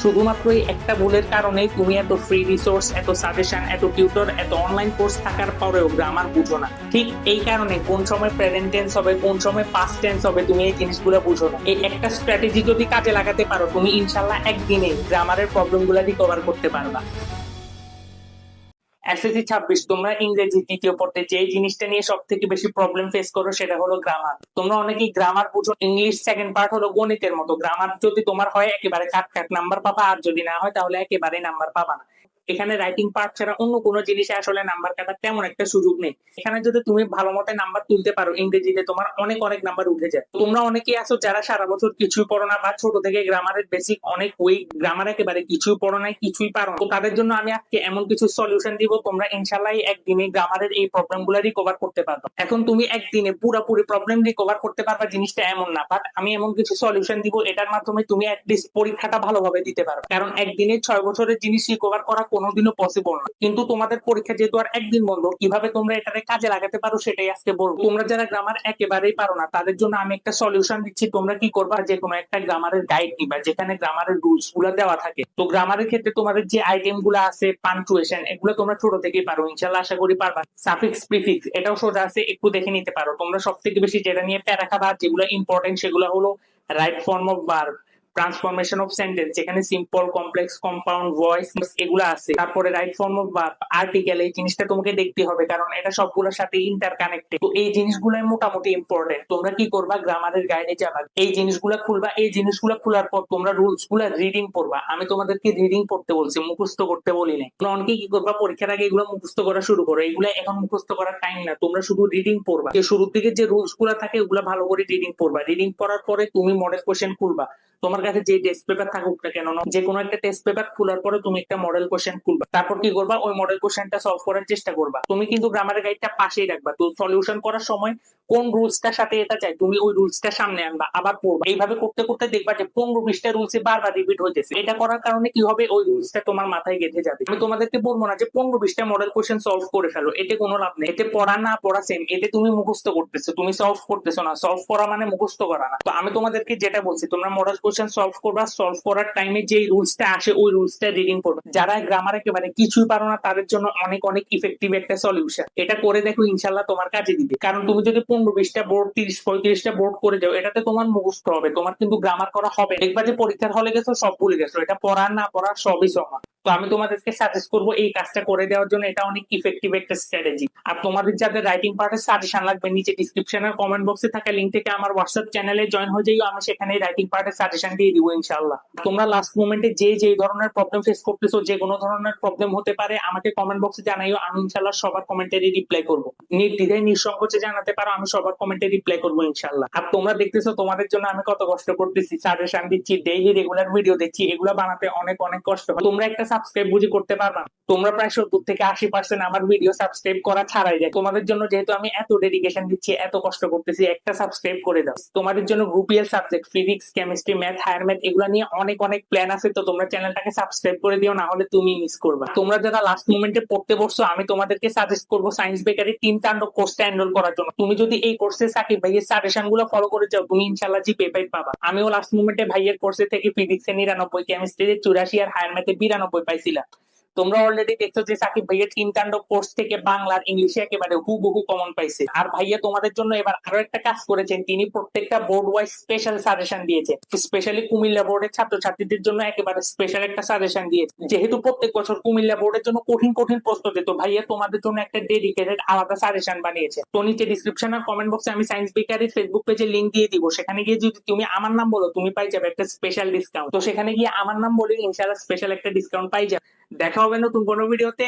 শুধুমাত্র এই একটা ভুলের কারণে তুমি এত ফ্রি রিসোর্স, এত সাজেশন, এত টিউটর, এত অনলাইন কোর্স থাকার পরেও গ্রামার বুঝো না। ঠিক এই কারণে কোন সময় প্রেজেন্ট টেন্স হবে, কোন সময় পাস্ট টেন্স হবে, তুমি এই জিনিসগুলো বুঝো না। এই একটা স্ট্র্যাটেজি যদি কাজে লাগাতে পারো, তুমি ইনশাল্লাহ একদিনে গ্রামারের প্রবলেমগুলো রিকভার করতে পারবা। এসএসসি 26 তোমরা ইংরেজি তৃতীয় পড়তে যে জিনিসটা নিয়ে সব থেকে বেশি প্রবলেম ফেস করো সেটা হলো গ্রামার। তোমরা অনেকেই গ্রামার বুঝো, ইংলিশ সেকেন্ড পার্ট হলো গণিতের মতো। গ্রামার যদি তোমার হয় একেবারে কাট কাট নাম্বার পাবা, আর যদি না হয় তাহলে একেবারে নাম্বার পাবা না। এখানে রাইটিং পার্ট ছাড়া অন্য কোনো জিনিসে আসলে নাম্বার কাটার তেমন একটা সুযোগ নেই। এখানে যদি তুমি ভালো মতো নাম্বার তুলতে পারো ইংরেজিতে, তোমার অনেক অনেক নাম্বার উঠে যায়। তোমরা অনেকেই আছো যারা সারা বছর কিছুই পড়ো না, বা ছোট থেকে গ্রামারের বেসিক অনেক উইক, গ্রামার একেবারে কিছুই পড়ো নাই, কিছুই পারো না। তো তাদের জন্য আমি আজকে এমন কিছু সলিউশন দিব, তোমরা ইনশাল্লাহ একদিনে গ্রামারের এই প্রবলেম গুলো রিকভার করতে পারবে। এখন তুমি একদিনে পুরোপুরি প্রবলেম রিকভার করতে পারবা জিনিসটা এমন না, বাট আমি এমন কিছু সলিউশন দিব এটার মাধ্যমে তুমি অ্যাটলিস্ট পরীক্ষাটা ভালোভাবে দিতে পারবে। কারণ একদিনে 6 বছরের জিনিস রিকভার করা কোনোদিনও পসিবল না। কিন্তু তোমাদের পরীক্ষা যেহেতু আর একদিন বন্ধ, কিভাবে তোমরা এটাকে কাজে লাগাতে পারো সেটাই আজকে বলবো। তোমরা যারা গ্রামার একেবারেই পারো না তাদের জন্য আমি একটা সলিউশন দিচ্ছি। তোমরা কি করবা, যে কোনো একটা গ্রামারের গাইড নিবা যেখানে গ্রামারের রুলস গুলা দেওয়া থাকে। তো গ্রামারের ক্ষেত্রে তোমাদের যে আইটেম গুলো আছে, পাঞ্চুয়েশন, এগুলো তোমরা ছোট থেকেই পারো, ইনশাল্লাহ আশা করি পারবা। সাফিক্স প্রিফিক্স এটাও সোজা আছে, একটু দেখে নিতে পারো। তোমরা সব থেকে বেশি যেটা নিয়ে প্যারা খাবা, যেগুলো ইম্পর্টেন্ট, সেগুলো হলো right form of verb, transformation of sentence যেখানে সিম্পল, কমপ্লেক্স, কম্পাউন্ড, ভয়েস এগুলো আছে। তারপরে right form of verb, article, এই জিনিসটা তোমাকে দেখতে হবে কারণ এটা সবগুলোর সাথে ইন্টার কানেক্টেড। তো এই জিনিসগুলো মোটামুটি ইম্পর্টেন্ট। তোমরা কি করবা, গ্রামারের গাইডে যাবা, এই জিনিসগুলো খুলবা। এই জিনিসগুলো খোলার পর তোমরা রুলস গুলা রিডিং পড়বা। আমি তোমাদেরকে রিডিং পড়তে বলছি, মুখস্থ করতে বলি না। তোমরা অনেকে কি করবা, পরীক্ষার আগে এগুলো মুখস্থ করা শুরু করো। এগুলো এখন মুখস্থ করার টাইম না, তোমরা শুধু রিডিং পড়বা। যে শুরুর দিকে যে রুলস গুলা থাকে ওগুলো ভালো করে রিডিং পড়বা। রিডিং পড়ার পরে তুমি মডেল কোশ্চেন খুলবা। তোমার কাছে যে টেস্ট পেপার থাকুক না কেন, যে কোনো একটা টেস্ট পেপার খোলার পরে তুমি একটা মডেল কোশ্চেন খুলবা। তারপর কি করবা, ওই মডেল কোশ্চেনটা সলভ করার চেষ্টা করবা। তুমি কিন্তু গ্রামারের গাইডটা পাশেই রাখবা। তো সলিউশন করার সময় কোন রুলসটার সাথে এটা চাই তুমি ওই রুলসটা সামনে আনবা, আবার পড়বা। এইভাবে করতে করতে দেখবা যে 15-20টা রুলসে বারবার রিপিট হইতেছে। এটা করার কারণে কি হবে, ওই রুলসটা তোমার মাথায় গেঁথে যাবে। আমি তোমাদেরকে বলবো না যে 15-20টা মডেল কোশ্চেন সলভ করে ফেলো, এতে কোনো লাভ নেই। এতে পড়া না পড়া সেম, এতে তুমি মুখস্থ করতেছো, তুমি সলভ করতেছো না। সলভ করা মানে মুখস্থ করা না। তো আমি তোমাদেরকে যেটা বলছি, তোমরা মডেল কোশ্চেন সলভ করবা। সলভ করার টাইমে যে রুলসটা আসে ওই রুলসটা রিডিং করবে। যারা গ্রামার একেবারে কিছুই পারো না তাদের জন্য অনেক অনেক ইফেক্টিভ একটা সলিউশন। এটা করে দেখো, ইনশাল্লাহ তোমার কাজে দিবে। কারণ তুমি যদি 15-20টা বোর্ড, 30-35টা বোর্ড করে যাও, এটাতে তোমার মুখস্থ হবে, তোমার কিন্তু গ্রামার করা হবে। দেখবা যে পরীক্ষার হলে গেছো সব ভুলে গেছো। এটা পড়ার না পড়ার সবই সমান। তো আমি তোমাদেরকে সাজেস্ট করবো এই কাজটা করে দেওয়ার জন্য। এটা অনেক ইফেক্টিভ একটা স্ট্র্যাটেজি। আর তোমাদের যাদের রাইটিং পার্টের সাজেশন লাগবে, নিচে ডিসক্রিপশনের কমেন্ট বক্সে থাকা লিংক থেকে আমার হোয়াটসঅ্যাপ চ্যানেলে জয়েন হয়ে যাইও। আমি সেখানে রাইটিং পার্টের সাজেশন দিয়ে দিব ইনশাআল্লাহ। তোমরা লাস্ট মোমেন্টে যে যে ধরনের প্রবলেম ফেস করতেছো, যে কোনো ধরনের প্রবলেম হতে পারে, আমাকে কমেন্ট বক্সে জানাইও। আমি ইনশাআল্লাহ সবার কমেন্টেরই রিপ্লাই করবো। নির্দ্বিধায় নিঃসংকোচে জানাতে পারো, আমি সবার কমেন্টে রিপ্লাই করবো ইনশাআল্লাহ। আর তোমরা দেখতেছো তোমাদের জন্য আমি কত কষ্ট করতেছি, সাজেশন দিচ্ছি, ডেইলি রেগুলার ভিডিও দিচ্ছি। এগুলো বানাতে অনেক অনেক কষ্ট হয়। তোমরা একটা সাবস্ক্রাইব বুঝি করতে পারবা? তোমরা প্রায় 70 থেকে 80% আমার ভিডিও সাবস্ক্রাইব করা ছাড়াই যায়। তোমাদের জন্য যেহেতু আমি এত ডেডিকেশন দিচ্ছি, এত কষ্ট করতেছি, একটা সাবস্ক্রাইব করে দাও। তোমাদের জন্য group year subject physics, chemistry, math, higher math এগুলো নিয়ে অনেক অনেক প্ল্যান আছে। তো তোমরা চ্যানেলটাকে সাবস্ক্রাইব করে দিও, না হলে তুমি মিস করবা। তোমরা যারা লাস্ট মোমেন্টে পড়তে বসছো, আমি তোমাদেরকে সাজেস্ট করবো সায়েন্স বেকারি 3 তাণ্ডব কোর্সটা এনরোল করার জন্য। তুমি যদি এই কোর্সে সাকিব ভাইয়ের সাজেশন গুলো ফলো করে যাও, তুমি ইনশাল্লাহ জিপিএ 5 পাবা। আমিও লাস্ট মোমেন্টে ভাইয়ের কোর্সে থেকে ফিজিক্সে 99, কেমিস্ট্রিতে 84 আর হায়ার ম্যাথে 92 পাইছিলাম। তোমরা অলরেডি দেখছো যে সাকিব ভাইয়ের 3 তাণ্ডব কোর্স থেকে বাংলার, ইংলিশে একেবারে হুবহু কমন পাইছে। আর ভাইয়া তোমাদের জন্য এবার আরো একটা কাজ করেছেন, তিনি প্রত্যেকটা বোর্ড ওয়াইজ স্পেশাল সাজেশন দিয়েছে। স্পেশালি কুমিল্লা বোর্ডের ছাত্রছাত্রীদের জন্য একেবারে স্পেশাল একটা সাজেশন দিয়েছে। যেহেতু প্রত্যেক বছর কুমিল্লা বোর্ডের জন্য কঠিন কঠিন প্রশ্ন দিত, ভাইয়া তোমাদের জন্য একটা ডেডিকেটেড আলাদা সাজেশন বানিয়েছে। তো নিচে ডিসক্রিপশন আর কমেন্ট বক্সে আমি সায়েন্স বেকারির ফেসবুক পেজে লিংক দিয়ে দিব। সেখানে গিয়ে যদি তুমি আমার নাম বলো, তুমি পাই যাবে একটা স্পেশাল ডিসকাউন্ট। তো সেখানে গিয়ে আমার নাম বলে ইনশাআল্লাহ স্পেশাল একটা ডিসকাউন্ট পাই যাবে। দেখা হবে নতুন কোনো ভিডিওতে।